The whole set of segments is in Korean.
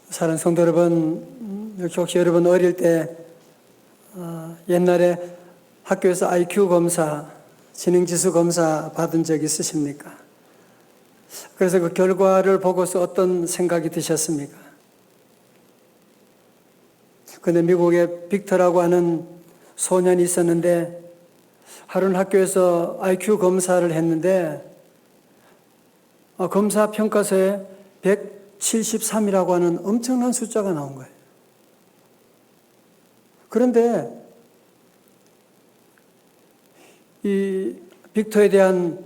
사랑하는 성도 여러분, 혹시 여러분 어릴 때 옛날에 학교에서 IQ 검사, 지능지수 검사 받은 적 있으십니까? 그래서 그 결과를 보고서 어떤 생각이 드셨습니까? 근데 미국에 빅터라고 하는 소년이 있었는데 하루는 학교에서 IQ 검사를 했는데 검사 평가서에 173이라고 하는 엄청난 숫자가 나온 거예요. 그런데 이 빅터에 대한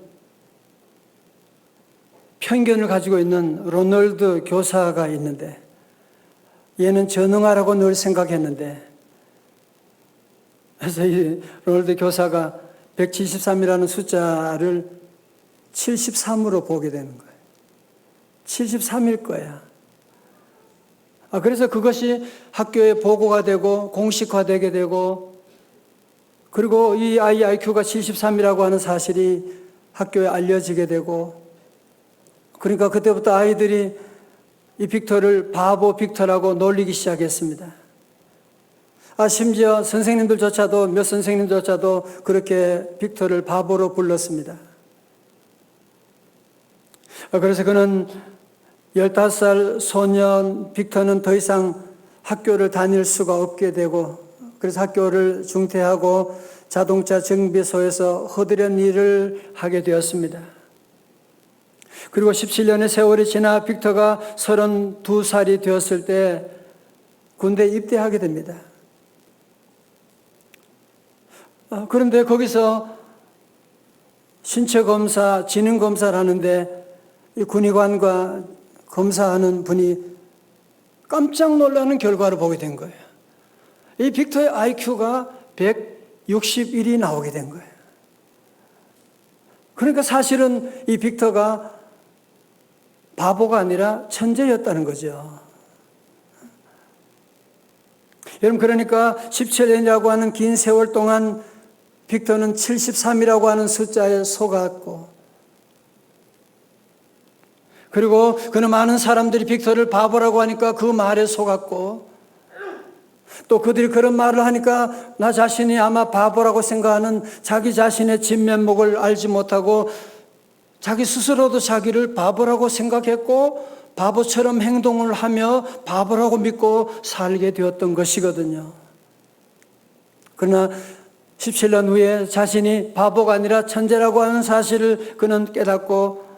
편견을 가지고 있는 로널드 교사가 있는데 얘는 전능하라고 늘 생각했는데 그래서 이 로널드 교사가 173이라는 숫자를 73으로 보게 되는 거예요. 73일 거야. 그래서 그것이 학교에 보고가 되고 공식화되게 되고 그리고 이 아이 IQ가 73이라고 하는 사실이 학교에 알려지게 되고 그러니까 그때부터 아이들이 이 빅터를 바보 빅터라고 놀리기 시작했습니다. 심지어 선생님들조차도 몇 선생님조차도 그렇게 빅터를 바보로 불렀습니다. 그래서 그는 15살 소년 빅터는 더 이상 학교를 다닐 수가 없게 되고 그래서 학교를 중퇴하고 자동차 정비소에서 허드렛 일을 하게 되었습니다. 그리고 17년의 세월이 지나 빅터가 32살이 되었을 때 군대에 입대하게 됩니다. 그런데 거기서 신체검사, 지능검사를 하는데 이 군의관과 검사하는 분이 깜짝 놀라는 결과를 보게 된 거예요. 이 빅터의 IQ가 161이 나오게 된 거예요. 그러니까 사실은 이 빅터가 바보가 아니라 천재였다는 거죠. 여러분, 그러니까 17년이라고 하는 긴 세월 동안 빅터는 73이라고 하는 숫자에 속았고 그리고 그는 많은 사람들이 빅터를 바보라고 하니까 그 말에 속았고 또 그들이 그런 말을 하니까 나 자신이 아마 바보라고 생각하는 자기 자신의 진면목을 알지 못하고 자기 스스로도 자기를 바보라고 생각했고 바보처럼 행동을 하며 바보라고 믿고 살게 되었던 것이거든요. 그러나 17년 후에 자신이 바보가 아니라 천재라고 하는 사실을 그는 깨닫고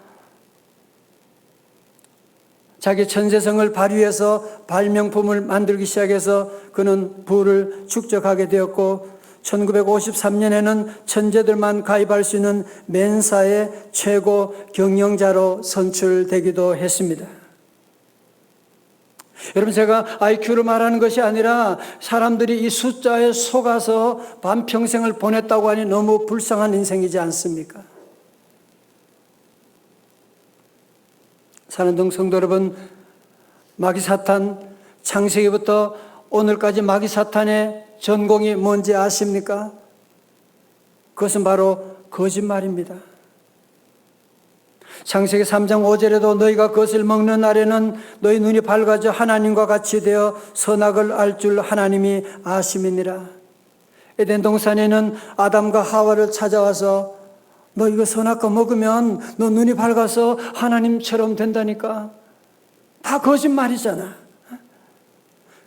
자기 천재성을 발휘해서 발명품을 만들기 시작해서 그는 부를 축적하게 되었고 1953년에는 천재들만 가입할 수 있는 멘사의 최고 경영자로 선출되기도 했습니다. 여러분, 제가 IQ를 말하는 것이 아니라 사람들이 이 숫자에 속아서 반평생을 보냈다고 하니 너무 불쌍한 인생이지 않습니까? 사랑하는 성도 여러분, 마귀사탄 창세기부터 오늘까지 마귀사탄의 전공이 뭔지 아십니까? 그것은 바로 거짓말입니다. 창세기 3장 5절에도 너희가 그것을 먹는 날에는 너희 눈이 밝아져 하나님과 같이 되어 선악을 알 줄 하나님이 아심이니라. 에덴 동산에는 아담과 하와를 찾아와서 너 이거 선악과 먹으면 너 눈이 밝아서 하나님처럼 된다니까. 다 거짓말이잖아.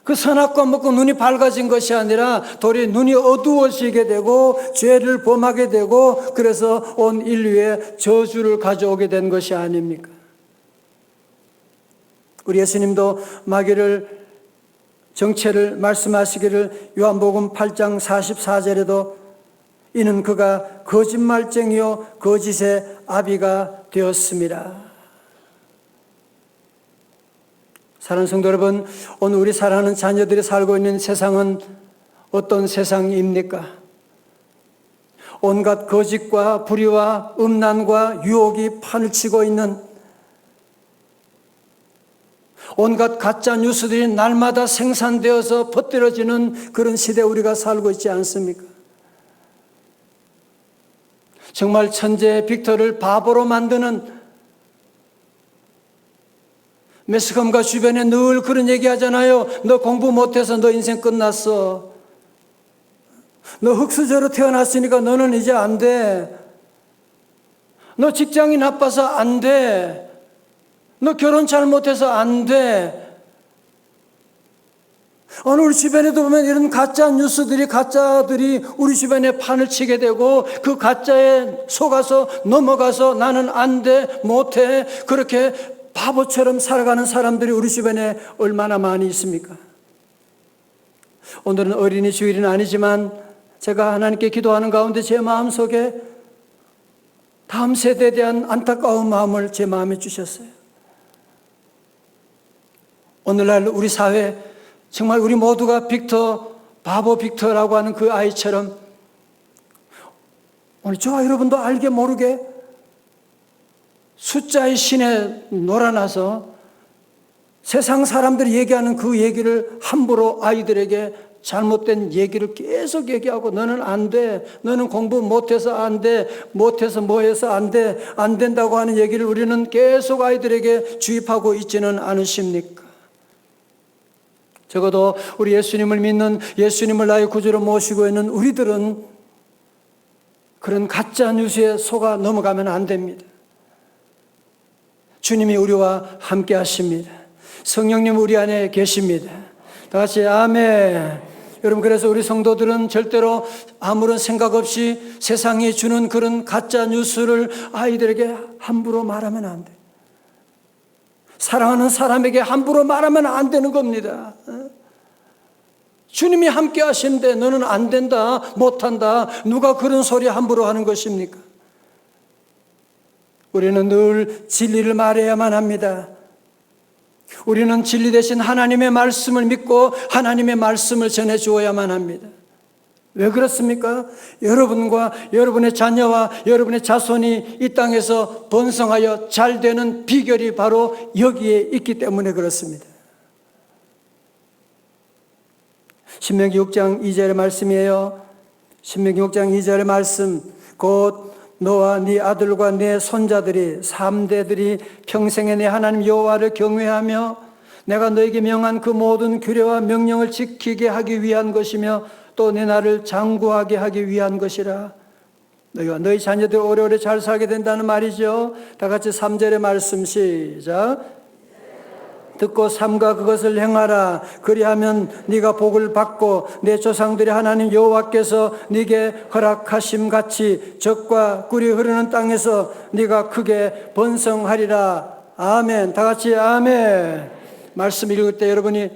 그 선악과 먹고 눈이 밝아진 것이 아니라 도리어 눈이 어두워지게 되고 죄를 범하게 되고 그래서 온 인류에 저주를 가져오게 된 것이 아닙니까? 우리 예수님도 마귀를 정체를 말씀하시기를 요한복음 8장 44절에도 이는 그가 거짓말쟁이요 거짓의 아비가 되었습니다. 사랑하는 성도 여러분, 오늘 우리 사랑하는 자녀들이 살고 있는 세상은 어떤 세상입니까? 온갖 거짓과 불의와 음란과 유혹이 판을 치고 있는 온갖 가짜 뉴스들이 날마다 생산되어서 퍼뜨려지는 그런 시대에 우리가 살고 있지 않습니까? 정말 천재 빅터를 바보로 만드는 매스컴과 주변에 늘 그런 얘기 하잖아요. 너 공부 못해서 너 인생 끝났어. 너 흙수저로 태어났으니까 너는 이제 안 돼. 너 직장이 나빠서 안 돼. 너 결혼 잘못해서 안 돼. 어느 우리 주변에도 보면 이런 가짜 뉴스들이, 가짜들이 우리 주변에 판을 치게 되고 그 가짜에 속아서 넘어가서 나는 안 돼, 못해, 그렇게 바보처럼 살아가는 사람들이 우리 주변에 얼마나 많이 있습니까? 오늘은 어린이 주일은 아니지만 제가 하나님께 기도하는 가운데 제 마음속에 다음 세대에 대한 안타까운 마음을 제 마음에 주셨어요. 오늘날 우리 사회 정말 우리 모두가 바보 빅터라고 하는 그 아이처럼 오늘 저와 여러분도 알게 모르게 숫자의 신에 놀아나서 세상 사람들이 얘기하는 그 얘기를 함부로 아이들에게 잘못된 얘기를 계속 얘기하고 너는 안 돼, 너는 공부 못해서 안 돼, 못해서 뭐해서 안 돼, 안 된다고 하는 얘기를 우리는 계속 아이들에게 주입하고 있지는 않으십니까? 적어도 우리 예수님을 믿는, 예수님을 나의 구주로 모시고 있는 우리들은 그런 가짜 뉴스에 속아 넘어가면 안 됩니다. 주님이 우리와 함께 하십니다. 성령님 우리 안에 계십니다. 다 같이 아멘. 여러분, 그래서 우리 성도들은 절대로 아무런 생각 없이 세상이 주는 그런 가짜 뉴스를 아이들에게 함부로 말하면 안 돼. 사랑하는 사람에게 함부로 말하면 안 되는 겁니다. 주님이 함께 하시는데 너는 안 된다, 못한다, 누가 그런 소리 함부로 하는 것입니까? 우리는 늘 진리를 말해야만 합니다. 우리는 진리 대신 하나님의 말씀을 믿고 하나님의 말씀을 전해 주어야만 합니다. 왜 그렇습니까? 여러분과 여러분의 자녀와 여러분의 자손이 이 땅에서 번성하여 잘 되는 비결이 바로 여기에 있기 때문에 그렇습니다. 신명기 6장 2절의 말씀이에요. 신명기 6장 2절의 말씀, 곧 너와 네 아들과 네 손자들이 3대들이 평생에 내 하나님 여호와를 경외하며 내가 너에게 명한 그 모든 규례와 명령을 지키게 하기 위한 것이며 또 내 나를 장구하게 하기 위한 것이라. 너희와 너희 자녀들 오래오래 잘 살게 된다는 말이죠. 다 같이 3절의 말씀 시작. 듣고 삼가 그것을 행하라. 그리하면 네가 복을 받고 내 조상들의 하나님 여호와께서 네게 허락하심 같이 젖과 꿀이 흐르는 땅에서 네가 크게 번성하리라. 아멘. 다 같이 아멘. 말씀 읽을 때 여러분이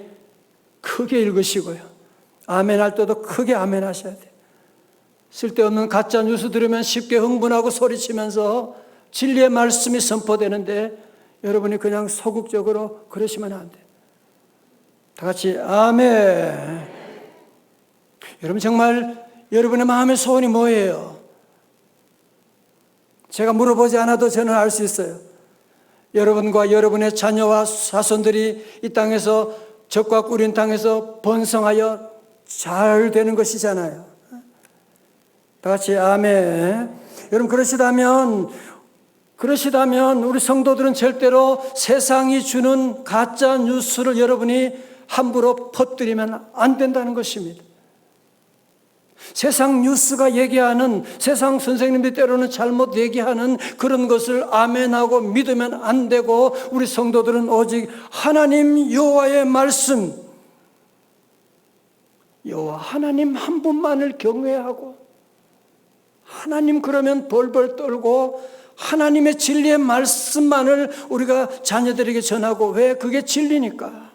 크게 읽으시고요. 아멘 할 때도 크게 아멘 하셔야 돼요. 쓸데없는 가짜 뉴스 들으면 쉽게 흥분하고 소리치면서 진리의 말씀이 선포되는데 여러분이 그냥 소극적으로 그러시면 안 돼요. 다 같이 아멘. 여러분, 정말 여러분의 마음의 소원이 뭐예요? 제가 물어보지 않아도 저는 알 수 있어요. 여러분과 여러분의 자녀와 자손들이 이 땅에서 젖과 꿀인 땅에서 번성하여 잘 되는 것이잖아요. 다 같이 아멘. 여러분, 그러시다면 우리 성도들은 절대로 세상이 주는 가짜 뉴스를 여러분이 함부로 퍼뜨리면 안 된다는 것입니다. 세상 뉴스가 얘기하는, 세상 선생님들 때로는 잘못 얘기하는 그런 것을 아멘하고 믿으면 안 되고, 우리 성도들은 오직 하나님 여호와의 말씀, 여호와 하나님 한 분만을 경외하고, 하나님 그러면 벌벌 떨고 하나님의 진리의 말씀만을 우리가 자녀들에게 전하고, 왜? 그게 진리니까.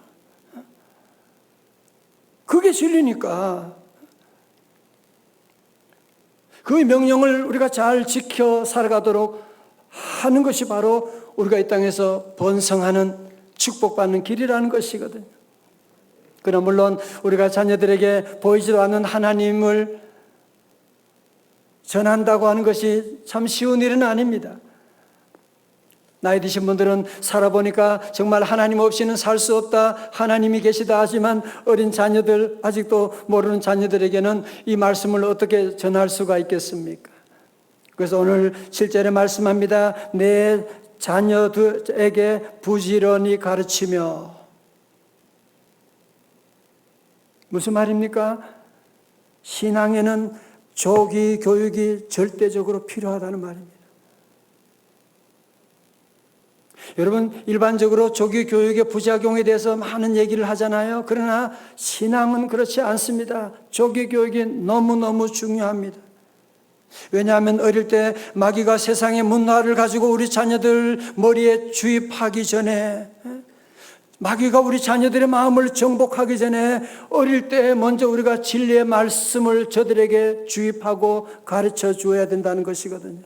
그게 진리니까. 그 명령을 우리가 잘 지켜 살아가도록 하는 것이 바로 우리가 이 땅에서 번성하는, 축복받는 길이라는 것이거든요. 그러나 물론 우리가 자녀들에게 보이지도 않는 하나님을 전한다고 하는 것이 참 쉬운 일은 아닙니다. 나이 드신 분들은 살아보니까 정말 하나님 없이는 살 수 없다, 하나님이 계시다 하지만 어린 자녀들, 아직도 모르는 자녀들에게는 이 말씀을 어떻게 전할 수가 있겠습니까? 그래서 오늘 7절에 말씀합니다. 내 자녀들에게 부지런히 가르치며. 무슨 말입니까? 신앙에는 조기 교육이 절대적으로 필요하다는 말입니다. 여러분, 일반적으로 조기 교육의 부작용에 대해서 많은 얘기를 하잖아요. 그러나 신앙은 그렇지 않습니다. 조기 교육이 너무너무 중요합니다. 왜냐하면 어릴 때 마귀가 세상의 문화를 가지고 우리 자녀들 머리에 주입하기 전에, 마귀가 우리 자녀들의 마음을 정복하기 전에 어릴 때 먼저 우리가 진리의 말씀을 저들에게 주입하고 가르쳐 주어야 된다는 것이거든요.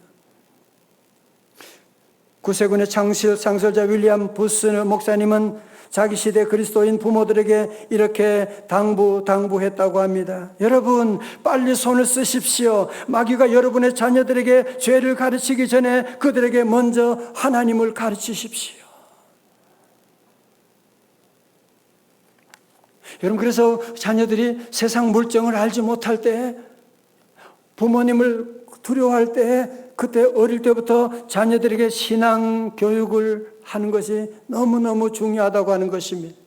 구세군의 창설자 윌리엄 부스 목사님은 자기 시대 그리스도인 부모들에게 이렇게 당부했다고 합니다. 여러분, 빨리 손을 쓰십시오. 마귀가 여러분의 자녀들에게 죄를 가르치기 전에 그들에게 먼저 하나님을 가르치십시오. 여러분, 그래서 자녀들이 세상 물정을 알지 못할 때, 부모님을 두려워할 때, 그때 어릴 때부터 자녀들에게 신앙 교육을 하는 것이 너무너무 중요하다고 하는 것입니다.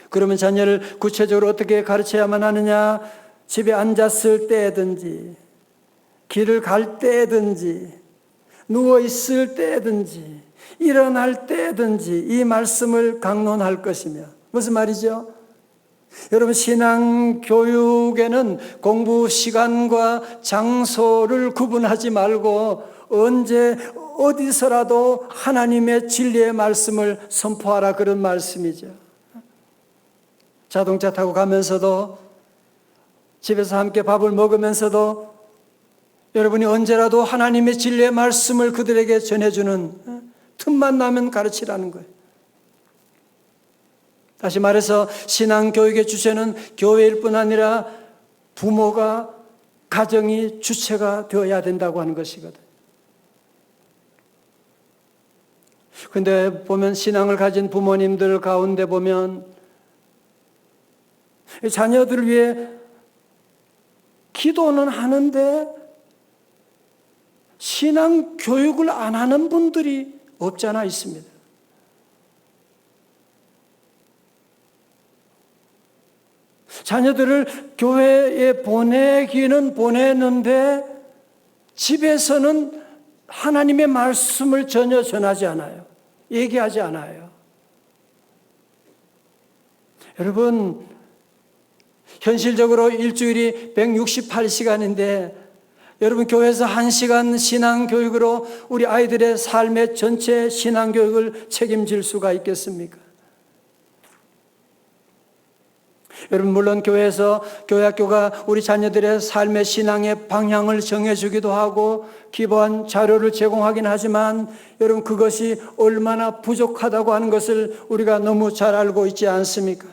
그러면 자녀를 구체적으로 어떻게 가르쳐야만 하느냐? 집에 앉았을 때든지, 길을 갈 때든지, 누워있을 때든지, 일어날 때든지 이 말씀을 강론할 것이며. 무슨 말이죠? 여러분, 신앙 교육에는 공부 시간과 장소를 구분하지 말고 언제 어디서라도 하나님의 진리의 말씀을 선포하라, 그런 말씀이죠. 자동차 타고 가면서도, 집에서 함께 밥을 먹으면서도 여러분이 언제라도 하나님의 진리의 말씀을 그들에게 전해주는, 틈만 나면 가르치라는 거예요. 다시 말해서 신앙교육의 주체는 교회일 뿐 아니라 부모가, 가정이 주체가 되어야 된다고 하는 것이거든. 그런데 보면 신앙을 가진 부모님들 가운데 보면 자녀들을 위해 기도는 하는데 신앙 교육을 안 하는 분들이 없지 않아 있습니다. 자녀들을 교회에 보내기는 보내는데 집에서는 하나님의 말씀을 전혀 전하지 않아요. 얘기하지 않아요. 여러분, 현실적으로 일주일이 168시간인데 여러분, 교회에서 1시간 신앙교육으로 우리 아이들의 삶의 전체 신앙교육을 책임질 수가 있겠습니까? 여러분, 물론 교회에서, 교회학교가 우리 자녀들의 삶의 신앙의 방향을 정해주기도 하고 기본 자료를 제공하긴 하지만 여러분, 그것이 얼마나 부족하다고 하는 것을 우리가 너무 잘 알고 있지 않습니까?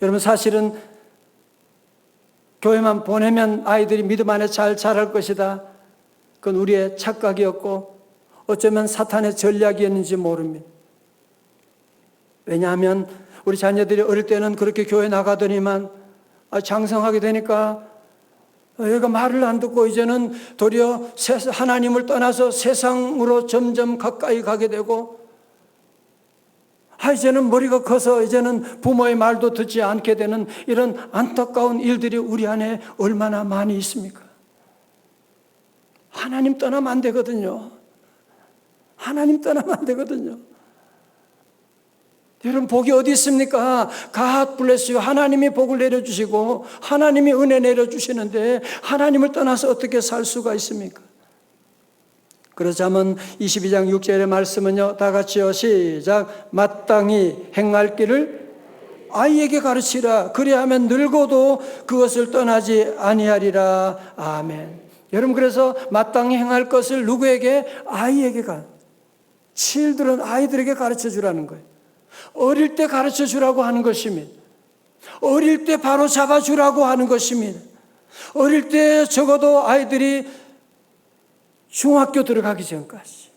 여러분, 사실은 교회만 보내면 아이들이 믿음 안에 잘 자랄 것이다. 그건 우리의 착각이었고 어쩌면 사탄의 전략이었는지 모릅니다. 왜냐하면 우리 자녀들이 어릴 때는 그렇게 교회 나가더니만 장성하게 되니까 얘가 말을 안 듣고 이제는 도리어 하나님을 떠나서 세상으로 점점 가까이 가게 되고, 이제는 머리가 커서 이제는 부모의 말도 듣지 않게 되는 이런 안타까운 일들이 우리 안에 얼마나 많이 있습니까? 하나님 떠나면 안 되거든요. 하나님 떠나면 안 되거든요. 여러분, 복이 어디 있습니까? God bless you. 하나님이 복을 내려주시고 하나님이 은혜 내려주시는데 하나님을 떠나서 어떻게 살 수가 있습니까? 그러자면 22장 6절의 말씀은요, 다 같이요, 시작. 마땅히 행할 길을 아이에게 가르치라. 그리하면 늙어도 그것을 떠나지 아니하리라. 아멘. 여러분, 그래서 마땅히 행할 것을 누구에게? 아이에게 children, 아이들에게 가르쳐 주라는 거예요. 어릴 때 가르쳐 주라고 하는 것입니다. 어릴 때 바로 잡아주라고 하는 것입니다. 어릴 때 적어도 아이들이 중학교 들어가기 전까지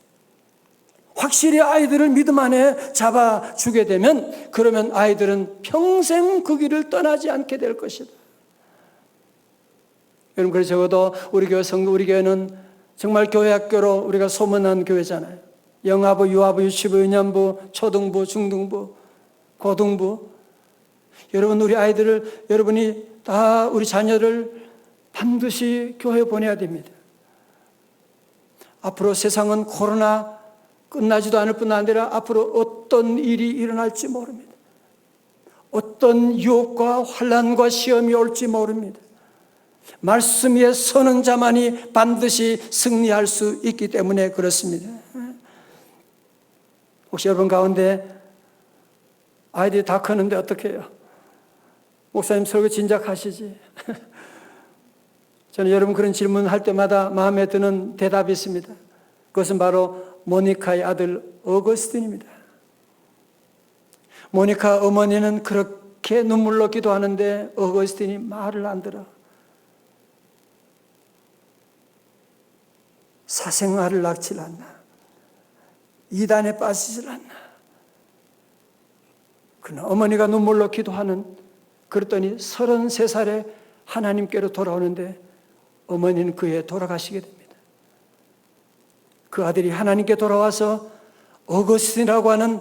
확실히 아이들을 믿음 안에 잡아주게 되면, 그러면 아이들은 평생 그 길을 떠나지 않게 될 것이다. 여러분, 그래서 적어도 우리 교회는 정말 교회 학교로 우리가 소문난 교회잖아요. 영아부, 유아부, 유치부, 유년부, 초등부, 중등부, 고등부. 여러분, 우리 아이들을, 여러분이 다 우리 자녀를 반드시 교회에 보내야 됩니다. 앞으로 세상은 코로나 끝나지도 않을 뿐 아니라 앞으로 어떤 일이 일어날지 모릅니다. 어떤 유혹과 환난과 시험이 올지 모릅니다. 말씀 위에 서는 자만이 반드시 승리할 수 있기 때문에 그렇습니다. 혹시 여러분 가운데 아이들이 다 크는데 어떻게 해요? 목사님 설교 진작 하시지. 저는 여러분 그런 질문할 때마다 마음에 드는 대답이 있습니다. 그것은 바로 모니카의 아들 어거스틴입니다. 모니카 어머니는 그렇게 눈물로 기도하는데 어거스틴이 말을 안 들어. 사생활을 낳질 않나. 이단에 빠지질 않나. 그러나 어머니가 눈물로 기도하는, 그랬더니 33살에 하나님께로 돌아오는데 어머니는 그해 돌아가시게 됩니다. 그 아들이 하나님께 돌아와서 어거스틴이라고 하는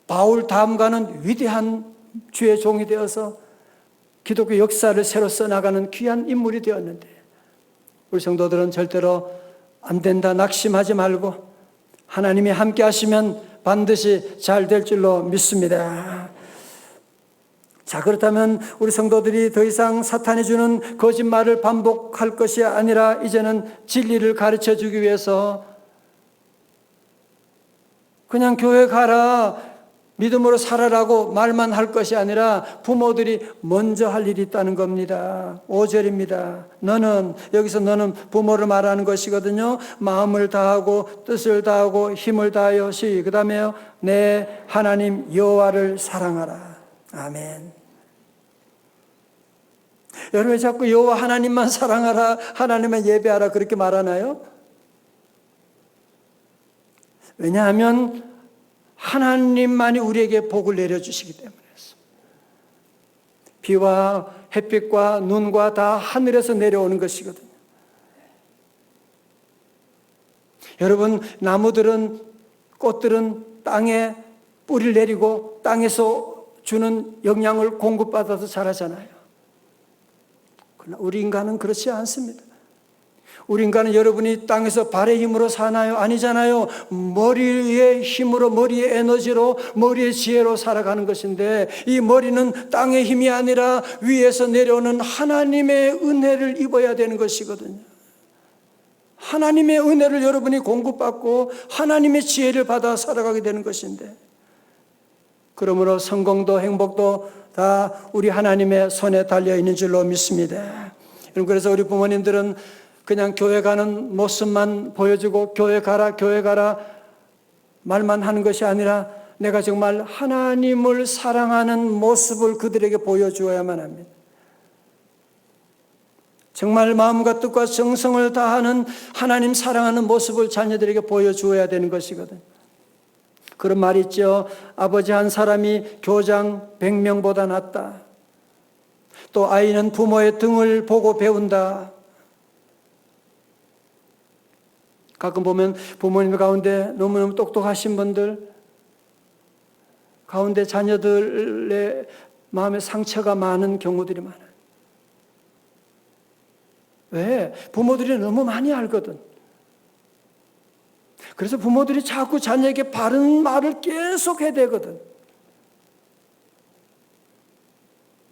바울 다음가는 위대한 주의 종이 되어서 기독교 역사를 새로 써나가는 귀한 인물이 되었는데, 우리 성도들은 절대로 안 된다 낙심하지 말고 하나님이 함께 하시면 반드시 잘 될 줄로 믿습니다. 자, 그렇다면 우리 성도들이 더 이상 사탄이 주는 거짓말을 반복할 것이 아니라 이제는 진리를 가르쳐 주기 위해서 그냥 교회 가라, 믿음으로 살아라고 말만 할 것이 아니라 부모들이 먼저 할 일이 있다는 겁니다. 5절입니다. 여기서 너는 부모를 말하는 것이거든요. 마음을 다하고 뜻을 다하고 힘을 다하여 그 다음에요, 내 하나님 여호와를 사랑하라. 아멘. 여러분 왜 자꾸 여호와 하나님만 사랑하라, 하나님만 예배하라 그렇게 말하나요? 왜냐하면 하나님만이 우리에게 복을 내려주시기 때문에 비와 햇빛과 눈과 다 하늘에서 내려오는 것이거든요. 여러분, 나무들은, 꽃들은 땅에 뿌리를 내리고 땅에서 주는 영양을 공급받아서 자라잖아요. 그러나 우리 인간은 그렇지 않습니다. 우리 인간은 여러분이 땅에서 발의 힘으로 사나요? 아니잖아요. 머리의 힘으로, 머리의 에너지로, 머리의 지혜로 살아가는 것인데, 이 머리는 땅의 힘이 아니라 위에서 내려오는 하나님의 은혜를 입어야 되는 것이거든요. 하나님의 은혜를 여러분이 공급받고 하나님의 지혜를 받아 살아가게 되는 것인데, 그러므로 성공도 행복도 다 우리 하나님의 손에 달려있는 줄로 믿습니다. 그래서 우리 부모님들은 그냥 교회 가는 모습만 보여주고 교회 가라 말만 하는 것이 아니라 내가 정말 하나님을 사랑하는 모습을 그들에게 보여주어야만 합니다. 정말 마음과 뜻과 정성을 다하는 하나님 사랑하는 모습을 자녀들에게 보여주어야 되는 것이거든요. 그런 말이 있죠. 아버지 한 사람이 교장 100명보다 낫다. 또 아이는 부모의 등을 보고 배운다. 가끔 보면 부모님 가운데 너무너무 똑똑하신 분들 가운데 자녀들의 마음에 상처가 많은 경우들이 많아요. 왜? 부모들이 너무 많이 알거든. 그래서 부모들이 자꾸 자녀에게 바른 말을 계속 해야 되거든.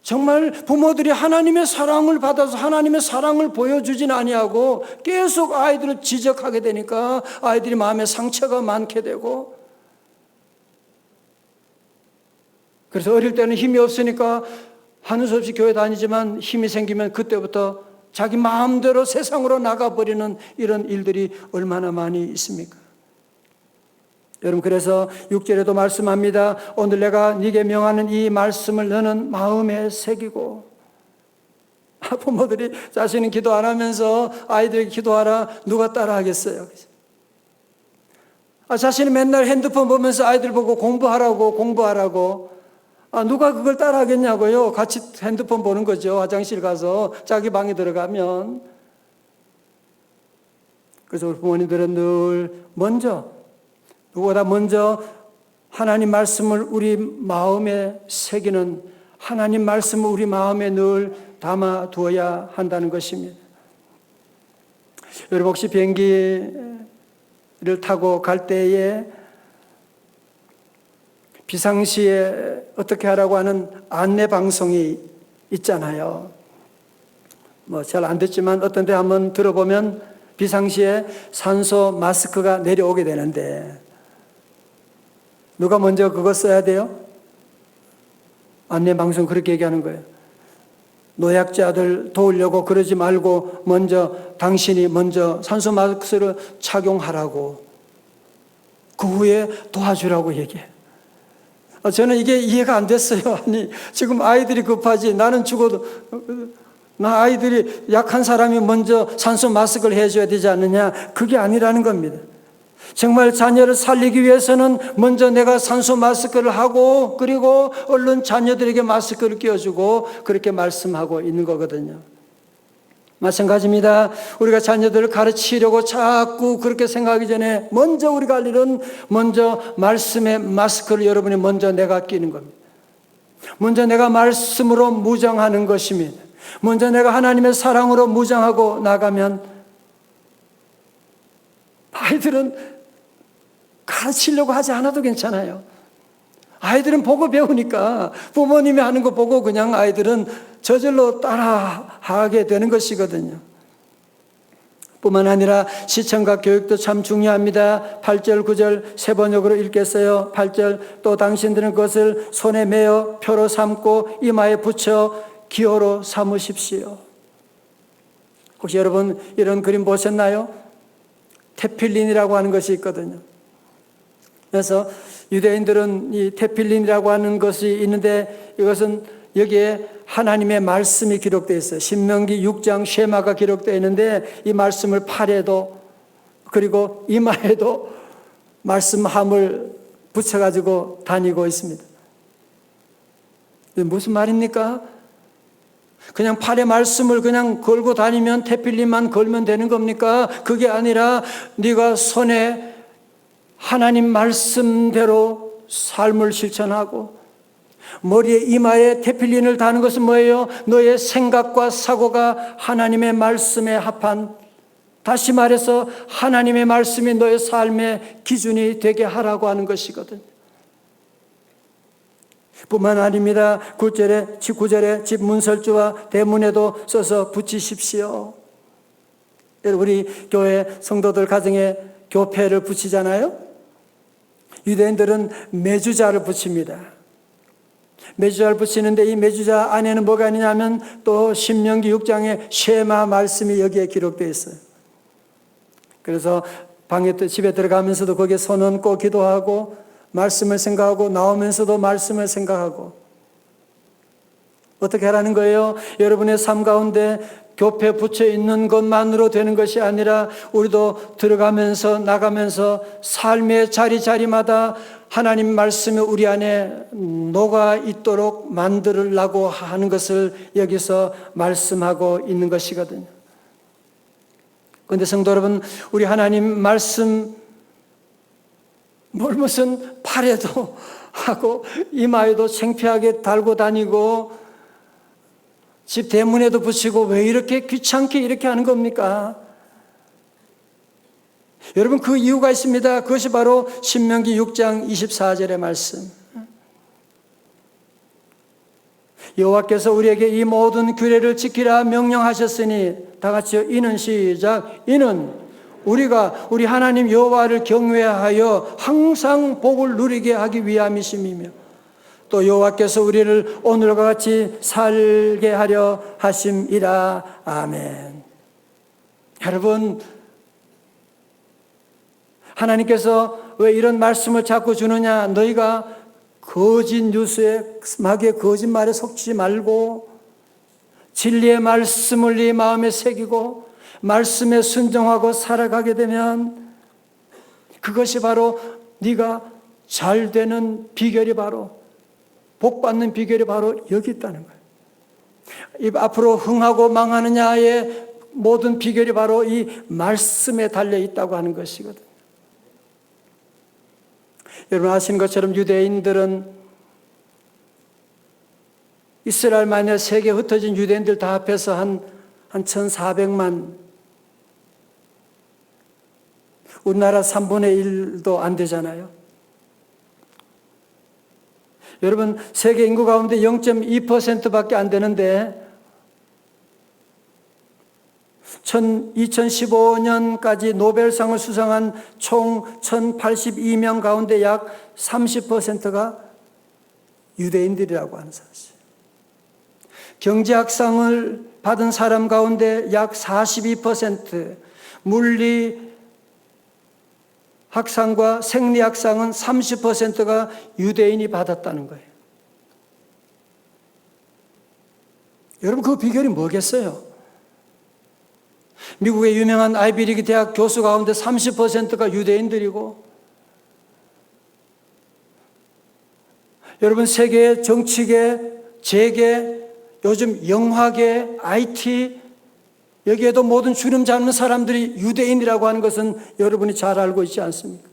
정말 부모들이 하나님의 사랑을 받아서 하나님의 사랑을 보여주진 아니하고 계속 아이들을 지적하게 되니까 아이들이 마음에 상처가 많게 되고, 그래서 어릴 때는 힘이 없으니까 하는 수 없이 교회 다니지만 힘이 생기면 그때부터 자기 마음대로 세상으로 나가버리는 이런 일들이 얼마나 많이 있습니까? 여러분, 그래서 6절에도 말씀합니다. 오늘 내가 네게 명하는 이 말씀을 너는 마음에 새기고. 부모들이 자신은 기도 안 하면서 아이들에게 기도하라, 누가 따라 하겠어요? 자신이 맨날 핸드폰 보면서 아이들 보고 공부하라고. 누가 그걸 따라 하겠냐고요? 같이 핸드폰 보는 거죠. 화장실 가서 자기 방에 들어가면. 그래서 우리 부모님들은 늘 누구보다 먼저 하나님 말씀을 우리 마음에 새기는, 하나님 말씀을 우리 마음에 늘 담아 두어야 한다는 것입니다. 여러분 혹시 비행기를 타고 갈 때에 비상시에 어떻게 하라고 하는 안내 방송이 있잖아요. 잘 안 듣지만 어떤 데 한번 들어보면 비상시에 산소 마스크가 내려오게 되는데 누가 먼저 그거 써야 돼요? 안내 방송 그렇게 얘기하는 거예요. 노약자들 도우려고 그러지 말고 당신이 먼저 산소 마스크를 착용하라고, 그 후에 도와주라고 얘기해. 저는 이게 이해가 안 됐어요. 아니, 지금 아이들이 급하지. 나는 죽어도, 아이들이 약한 사람이 먼저 산소 마스크를 해줘야 되지 않느냐. 그게 아니라는 겁니다. 정말 자녀를 살리기 위해서는 먼저 내가 산소 마스크를 하고, 그리고 얼른 자녀들에게 마스크를 끼워주고, 그렇게 말씀하고 있는 거거든요. 마찬가지입니다. 우리가 자녀들을 가르치려고 자꾸 그렇게 생각하기 전에 먼저 우리가 할 일은 먼저 말씀의 마스크를 여러분이 먼저 내가 끼는 겁니다. 먼저 내가 말씀으로 무장하는 것입니다. 먼저 내가 하나님의 사랑으로 무장하고 나가면 아이들은 가르치려고 하지 않아도 괜찮아요. 아이들은 보고 배우니까 부모님이 하는 거 보고 그냥 아이들은 저절로 따라하게 되는 것이거든요. 뿐만 아니라 시청각 교육도 참 중요합니다. 8절, 9절 세 번역으로 읽겠어요. 8절, 또 당신들은 그것을 손에 메어 표로 삼고 이마에 붙여 기호로 삼으십시오. 혹시 여러분 이런 그림 보셨나요? 테필린이라고 하는 것이 있거든요. 그래서 유대인들은 이 테필린이라고 하는 것이 있는데 이것은 여기에 하나님의 말씀이 기록되어 있어요. 신명기 6장 쉐마가 기록되어 있는데 이 말씀을 팔에도 그리고 이마에도 말씀함을 붙여가지고 다니고 있습니다. 무슨 말입니까? 그냥 팔에 말씀을 그냥 걸고 다니면 테필린만 걸면 되는 겁니까? 그게 아니라 네가 손에 하나님 말씀대로 삶을 실천하고 머리에 이마에 테필린을 다는 것은 뭐예요? 너의 생각과 사고가 하나님의 말씀에 합한, 다시 말해서 하나님의 말씀이 너의 삶의 기준이 되게 하라고 하는 것이거든요. 뿐만 아닙니다. 9절에 집 문설주와 대문에도 써서 붙이십시오. 우리 교회 성도들 가정에 교패를 붙이잖아요. 유대인들은 메주자를 붙입니다. 메주자를 붙이는데 이 메주자 안에는 뭐가 있냐면 또 신명기 6장에 쉐마 말씀이 여기에 기록되어 있어요. 그래서 집에 들어가면서도 거기에 손 얹고 기도하고 말씀을 생각하고 나오면서도 말씀을 생각하고 어떻게 하라는 거예요? 여러분의 삶 가운데 교패 붙여 있는 것만으로 되는 것이 아니라 우리도 들어가면서 나가면서 삶의 자리자리마다 하나님 말씀이 우리 안에 녹아 있도록 만들려고 하는 것을 여기서 말씀하고 있는 것이거든요. 그런데 성도 여러분, 우리 하나님 말씀 무슨 팔에도 하고 이마에도 창피하게 달고 다니고 집 대문에도 붙이고 왜 이렇게 귀찮게 이렇게 하는 겁니까? 여러분 그 이유가 있습니다. 그것이 바로 신명기 6장 24절의 말씀. 여호와께서 우리에게 이 모든 규례를 지키라 명령하셨으니 다 같이요. 이는 시작. 이는 우리가 우리 하나님 여호와를 경외하여 항상 복을 누리게 하기 위함이심이며 또 여호와께서 우리를 오늘과 같이 살게 하려 하심이라. 아멘. 여러분, 하나님께서 왜 이런 말씀을 자꾸 주느냐? 너희가 거짓 뉴스에 마귀의 거짓말에 속지 말고 진리의 말씀을 네 마음에 새기고 말씀에 순종하고 살아가게 되면 그것이 바로 네가 잘 되는 비결이 바로 복 받는 비결이 바로 여기 있다는 거예요. 앞으로 흥하고 망하느냐에 모든 비결이 바로 이 말씀에 달려 있다고 하는 것이거든요. 여러분 아시는 것처럼 유대인들은 이스라엘 만에 세계에 흩어진 유대인들 다 합해서 한 1,400만, 우리나라 3분의 1도 안 되잖아요. 여러분 세계 인구 가운데 0.2%밖에 안 되는데 2015년까지 노벨상을 수상한 총 1,082명 가운데 약 30%가 유대인들이라고 하는 사실. 경제학상을 받은 사람 가운데 약 42%, 물리 학상과 생리학상은 30%가 유대인이 받았다는 거예요. 여러분 그 비결이 뭐겠어요? 미국의 유명한 아이비리그 대학 교수 가운데 30%가 유대인들이고, 여러분 세계의 정치계, 재계, 요즘 영화계, IT, 여기에도 모든 주름 잡는 사람들이 유대인이라고 하는 것은 여러분이 잘 알고 있지 않습니까?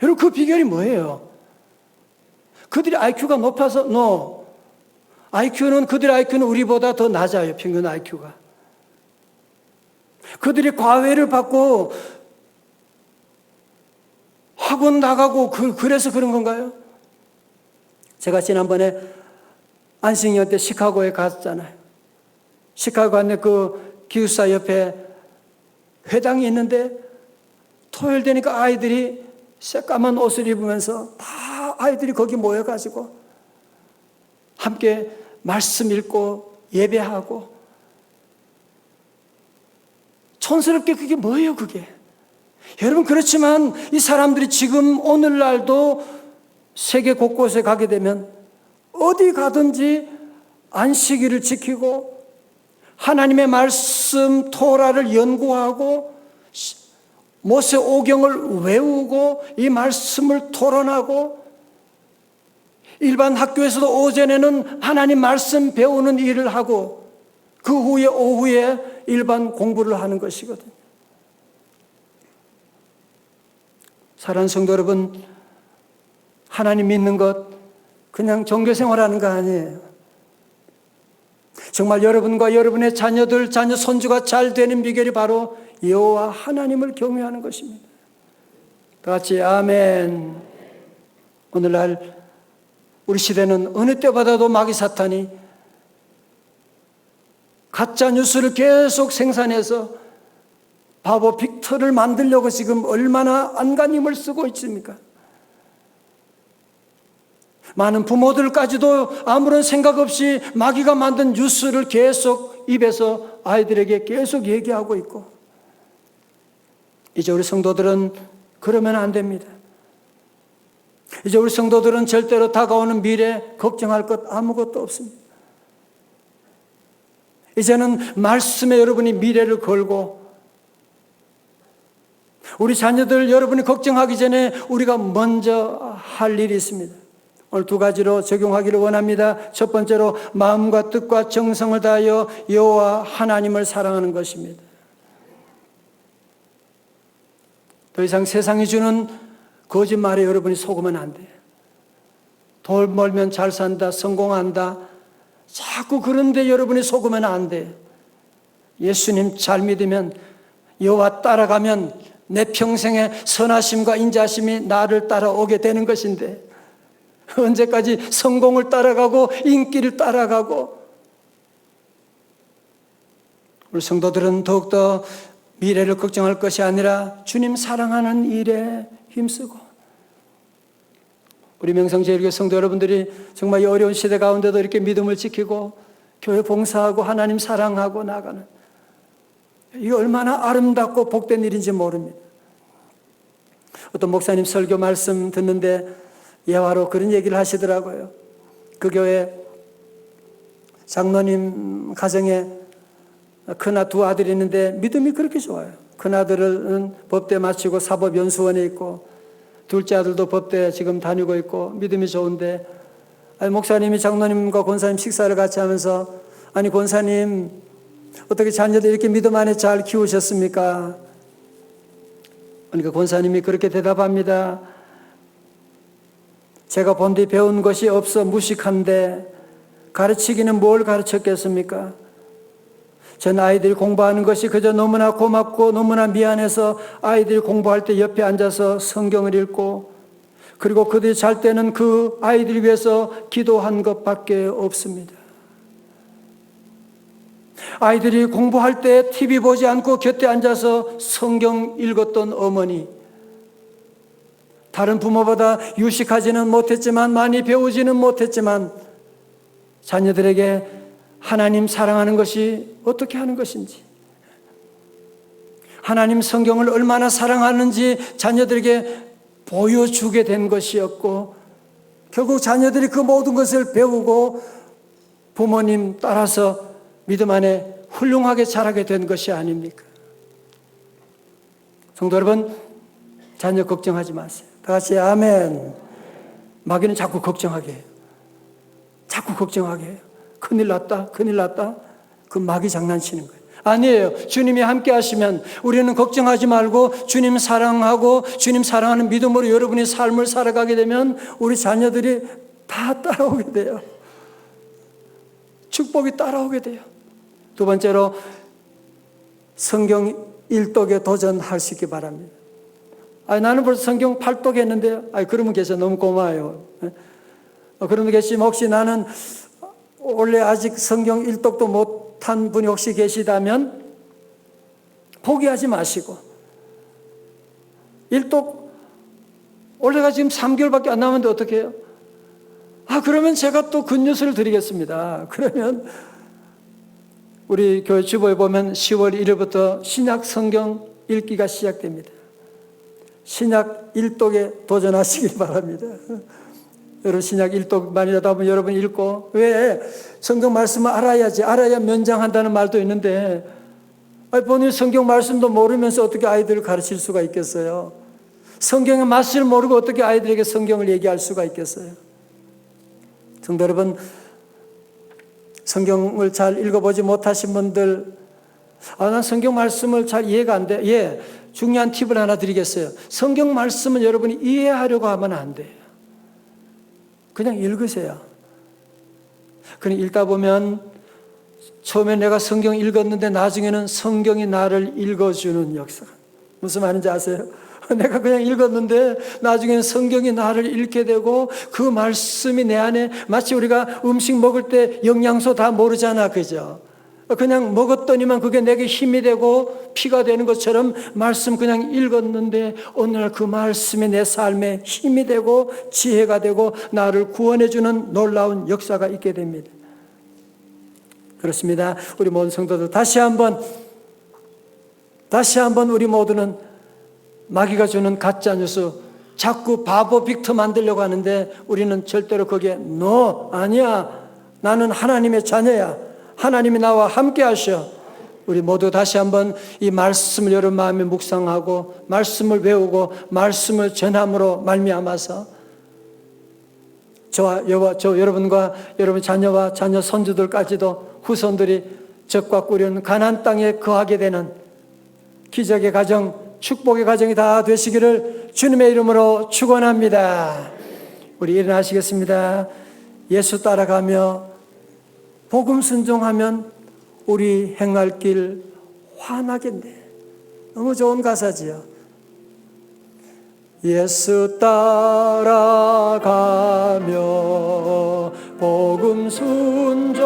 여러분 그 비결이 뭐예요? 그들이 IQ가 높아서? No. 그들의 IQ는 우리보다 더 낮아요. 평균 IQ가. 그들이 과외를 받고 학원 나가고 그래서 그런 건가요? 제가 지난번에 안식년 때 시카고에 갔잖아요. 시카고 안에 그 기숙사 옆에 회당이 있는데 토요일 되니까 아이들이 새까만 옷을 입으면서 다 아이들이 거기 모여가지고 함께 말씀 읽고 예배하고, 촌스럽게 그게 뭐예요 그게? 여러분 그렇지만 이 사람들이 지금 오늘날도 세계 곳곳에 가게 되면 어디 가든지 안식일을 지키고 하나님의 말씀 토라를 연구하고 모세 오경을 외우고 이 말씀을 토론하고, 일반 학교에서도 오전에는 하나님 말씀 배우는 일을 하고 그 후에 오후에 일반 공부를 하는 것이거든요. 사랑하는 성도 여러분, 하나님 믿는 것 그냥 종교생활하는 거 아니에요. 정말 여러분과 여러분의 자녀들, 자녀 손주가 잘 되는 비결이 바로 여호와 하나님을 경외하는 것입니다. 다 같이 아멘. 오늘날 우리 시대는 어느 때보다도 마귀 사탄이 가짜 뉴스를 계속 생산해서 바보 빅터를 만들려고 지금 얼마나 안간힘을 쓰고 있습니까? 많은 부모들까지도 아무런 생각 없이 마귀가 만든 뉴스를 계속 입에서 아이들에게 계속 얘기하고 있고, 이제 우리 성도들은 그러면 안 됩니다. 이제 우리 성도들은 절대로 다가오는 미래 걱정할 것 아무것도 없습니다. 이제는 말씀에 여러분이 미래를 걸고, 우리 자녀들 여러분이 걱정하기 전에 우리가 먼저 할 일이 있습니다. 오늘 두 가지로 적용하기를 원합니다. 첫 번째로 마음과 뜻과 정성을 다하여 여호와 하나님을 사랑하는 것입니다. 더 이상 세상이 주는 거짓말에 여러분이 속으면 안 돼요. 돈 벌면 잘 산다, 성공한다, 자꾸 그런데 여러분이 속으면 안 돼요. 예수님 잘 믿으면, 여호와 따라가면 내 평생의 선하심과 인자심이 나를 따라오게 되는 것인데, 언제까지 성공을 따라가고 인기를 따라가고. 우리 성도들은 더욱더 미래를 걱정할 것이 아니라 주님 사랑하는 일에 힘쓰고, 우리 명성제일교회 성도 여러분들이 정말 이 어려운 시대 가운데도 이렇게 믿음을 지키고 교회 봉사하고 하나님 사랑하고 나가는, 이게 얼마나 아름답고 복된 일인지 모릅니다. 어떤 목사님 설교 말씀 듣는데 예화로 그런 얘기를 하시더라고요. 그 교회 장로님 가정에 두 아들이 있는데 믿음이 그렇게 좋아요. 큰 아들은 법대 마치고 사법연수원에 있고, 둘째 아들도 법대 지금 다니고 있고 믿음이 좋은데, 목사님이 장로님과 권사님 식사를 같이 하면서 아니 권사님, 어떻게 자녀들 이렇게 믿음 안에 잘 키우셨습니까? 그러니까 권사님이 그렇게 대답합니다. 제가 본디 배운 것이 없어 무식한데 가르치기는 뭘 가르쳤겠습니까? 전 아이들이 공부하는 것이 그저 너무나 고맙고 너무나 미안해서 아이들이 공부할 때 옆에 앉아서 성경을 읽고, 그리고 그들이 잘 때는 그 아이들을 위해서 기도한 것밖에 없습니다. 아이들이 공부할 때 TV 보지 않고 곁에 앉아서 성경 읽었던 어머니, 다른 부모보다 유식하지는 못했지만, 많이 배우지는 못했지만 자녀들에게 하나님 사랑하는 것이 어떻게 하는 것인지, 하나님 성경을 얼마나 사랑하는지 자녀들에게 보여주게 된 것이었고, 결국 자녀들이 그 모든 것을 배우고 부모님 따라서 믿음 안에 훌륭하게 자라게 된 것이 아닙니까? 성도 여러분, 자녀 걱정하지 마세요. 다 같이 아멘. 마귀는 자꾸 걱정하게 해요. 자꾸 걱정하게 해요. 큰일 났다, 큰일 났다. 그 마귀 장난치는 거예요. 아니에요. 주님이 함께 하시면 우리는 걱정하지 말고 주님 사랑하고 주님 사랑하는 믿음으로 여러분의 삶을 살아가게 되면 우리 자녀들이 다 따라오게 돼요. 축복이 따라오게 돼요. 두 번째로, 성경 1독에 도전할 수 있기 바랍니다. 나는 벌써 성경 8독 했는데요. 그러면 계셔. 너무 고마워요. 그러면 계시면 혹시 나는 원래 아직 성경 1독도 못한 분이 혹시 계시다면 포기하지 마시고, 1독 원래가 지금 3개월밖에 안 남았는데 어떻게 해요? 그러면 제가 또 굿뉴스를 드리겠습니다. 그러면 우리 교회 주보에 보면 10월 1일부터 신약 성경 읽기가 시작됩니다. 신약 1독에 도전하시길 바랍니다. 여러분, 신약 1독만이라도 한번 여러분 읽고, 왜? 성경 말씀을 알아야지. 알아야 면장한다는 말도 있는데, 본인 성경 말씀도 모르면서 어떻게 아이들을 가르칠 수가 있겠어요? 성경의 맛을 모르고 어떻게 아이들에게 성경을 얘기할 수가 있겠어요? 성도 여러분, 성경을 잘 읽어보지 못하신 분들, 난 성경 말씀을 잘 이해가 안 돼. 중요한 팁을 하나 드리겠어요. 성경 말씀은 여러분이 이해하려고 하면 안 돼요. 그냥 읽으세요. 그냥 읽다 보면 처음에 내가 성경 읽었는데 나중에는 성경이 나를 읽어주는 역사. 무슨 말인지 아세요? 내가 그냥 읽었는데 나중에는 성경이 나를 읽게 되고 그 말씀이 내 안에, 마치 우리가 음식 먹을 때 영양소 다 모르잖아, 그죠? 그냥 먹었더니만 그게 내게 힘이 되고 피가 되는 것처럼 말씀 그냥 읽었는데 어느 날 그 말씀이 내 삶에 힘이 되고 지혜가 되고 나를 구원해주는 놀라운 역사가 있게 됩니다. 그렇습니다. 우리 모든 성도들 다시 한번 우리 모두는 마귀가 주는 가짜 뉴스, 자꾸 바보 빅터 만들려고 하는데 우리는 절대로 거기에 아니야. 나는 하나님의 자녀야. 하나님이 나와 함께 하셔. 우리 모두 다시 한번 이 말씀을 여러분 마음에 묵상하고 말씀을 외우고 말씀을 전함으로 말미암아서 저 여러분과 여러분 자녀와 자녀 손주들까지도 후손들이 적과 꿀은 가나안 땅에 거하게 되는 기적의 가정, 축복의 가정이 다 되시기를 주님의 이름으로 축원합니다. 우리 일어나시겠습니다. 예수 따라가며 복음 순종하면 우리 행할 길 환하겠네. 너무 좋은 가사지요. 예수 따라가며 복음 순종하면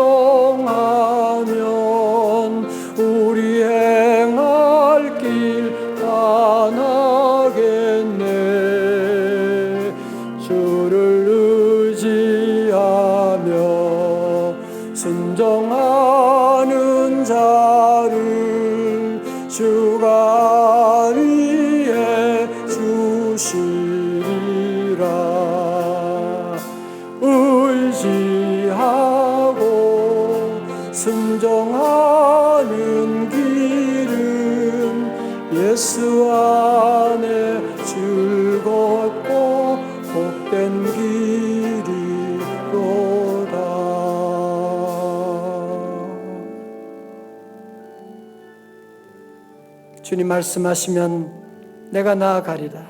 우리 행할 길 환하겠네. 주를 의지하며 순종하는 자를 주가 위해 주시리라. 의지하고 순종하는 길은 예수 안에 즐겁고 복된 길이로다. 주님 말씀하시면 내가 나아가리라.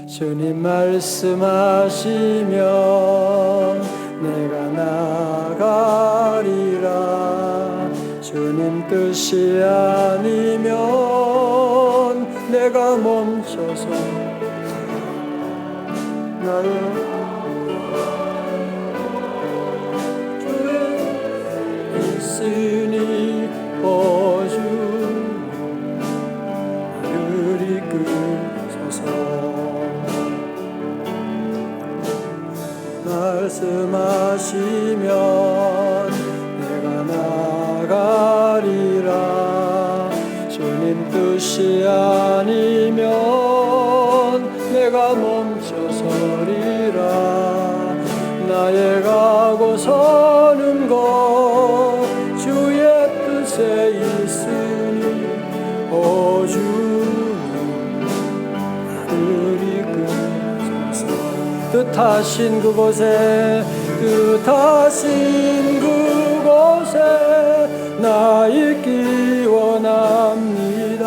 주님 말씀하시면 내가 나아가리라. 주님 뜻이 아니면 내가 멈춰서 나의 있으니 보주 나를 이끄소서. 말씀하시면 내가 나가리라. 주님 뜻이 아니면 내가 멈춰서리라. 나의 가고 서는 것 주의 뜻에 있으니 오 주님 나를 이끄소서. 뜻하신 그곳에 나 있기 원합니다.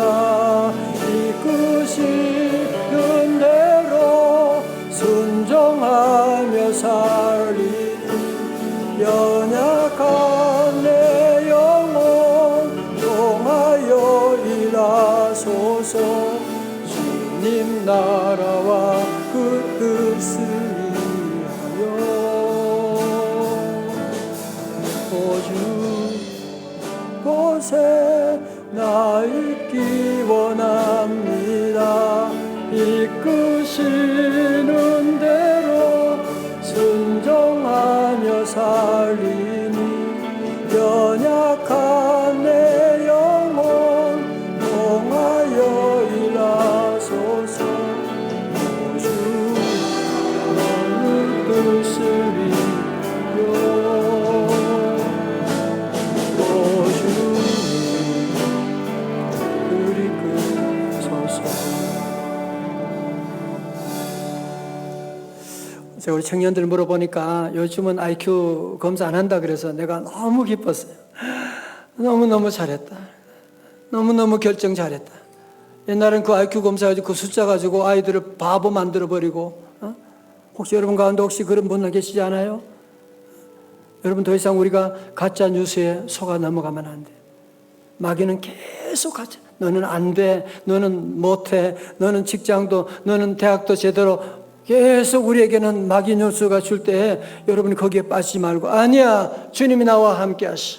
이끄시는 대로 순종하며 살리니 연약한 내 영혼 통하여 일하소서. 주님 나라와 그 뜻을 위하여 오주 곳에 나 있기 원합니다. 이끄시는 대로 순종하며 살리니 연약한 내 영혼 통하여 일하소서. 오주 너의 뜻을 위하여 오주 우리 끄소서. 제가 우리 청년들 물어보니까 요즘은 IQ 검사 안 한다 그래서 내가 너무 기뻤어요. 너무너무 잘했다. 너무너무 결정 잘했다. 옛날엔 그 IQ 검사 가지고 그 숫자 가지고 아이들을 바보 만들어버리고, 혹시 여러분 가운데 혹시 그런 분 계시지 않아요? 여러분 더 이상 우리가 가짜 뉴스에 속아 넘어가면 안 돼. 마귀는 계속 가짜. 너는 안 돼. 너는 못해. 너는 직장도, 너는 대학도 제대로 계속 우리에게는 마귀 뉴스가 줄 때 여러분이 거기에 빠지지 말고, 아니야, 주님이 나와 함께 하시.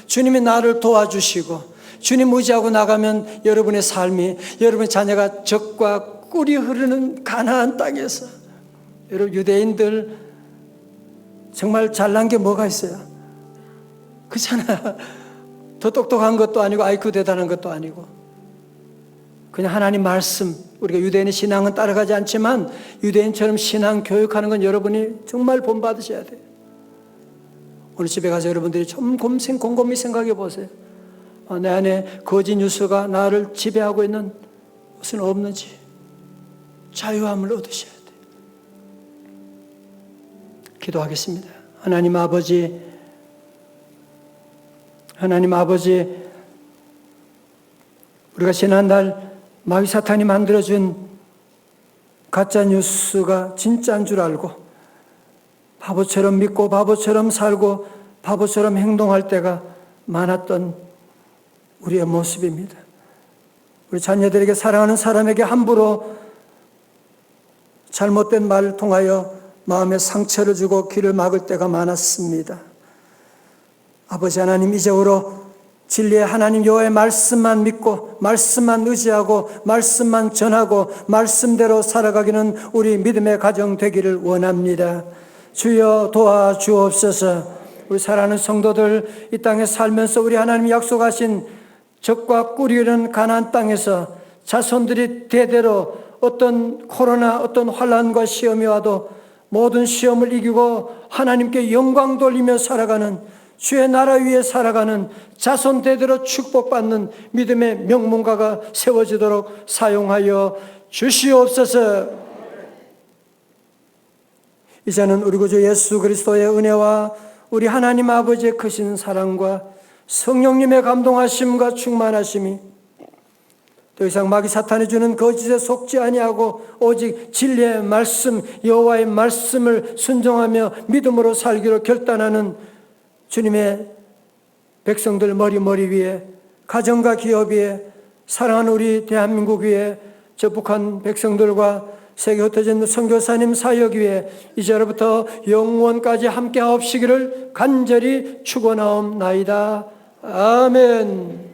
주님이 나를 도와주시고 주님 의지하고 나가면 여러분의 삶이, 여러분의 자녀가 젖과 꿀이 흐르는 가나안 땅에서, 여러분 유대인들 정말 잘난 게 뭐가 있어요? 그렇잖아. 더 똑똑한 것도 아니고 IQ 대단한 것도 아니고 그냥 하나님 말씀. 우리가 유대인의 신앙은 따라가지 않지만 유대인처럼 신앙 교육하는 건 여러분이 정말 본받으셔야 돼요. 오늘 집에 가서 여러분들이 좀 곰곰이 생각해 보세요. 내 안에 거짓 뉴스가 나를 지배하고 있는 것은 없는지 자유함을 얻으셔야 돼요. 기도하겠습니다. 하나님 아버지, 우리가 지난날 마귀 사탄이 만들어준 가짜 뉴스가 진짜인 줄 알고 바보처럼 믿고 바보처럼 살고 바보처럼 행동할 때가 많았던 우리의 모습입니다. 우리 자녀들에게, 사랑하는 사람에게 함부로 잘못된 말을 통하여 마음에 상처를 주고 길을 막을 때가 많았습니다. 아버지 하나님, 이제후로 진리의 하나님 여호와의 말씀만 믿고 말씀만 의지하고 말씀만 전하고 말씀대로 살아가기는 우리 믿음의 가정 되기를 원합니다. 주여 도와주옵소서. 우리 사랑하는 성도들, 이 땅에 살면서 우리 하나님 약속하신 젖과 꿀이 흐르는 가나안 땅에서 자손들이 대대로 어떤 코로나, 어떤 환난과 시험이 와도 모든 시험을 이기고 하나님께 영광 돌리며 살아가는, 주의 나라 위에 살아가는 자손 대대로 축복받는 믿음의 명문가가 세워지도록 사용하여 주시옵소서. 이제는 우리 구주 예수 그리스도의 은혜와 우리 하나님 아버지의 크신 사랑과 성령님의 감동하심과 충만하심이 더 이상 마귀 사탄이 주는 거짓에 속지 아니하고 오직 진리의 말씀, 여호와의 말씀을 순종하며 믿음으로 살기로 결단하는 주님의 백성들 머리 위에, 가정과 기업 위에, 사랑하는 우리 대한민국 위에, 저 북한 백성들과 세계 흩어진 선교사님 사역 위에 이제로부터 영원까지 함께 하옵시기를 간절히 축원하옵나이다. 아멘.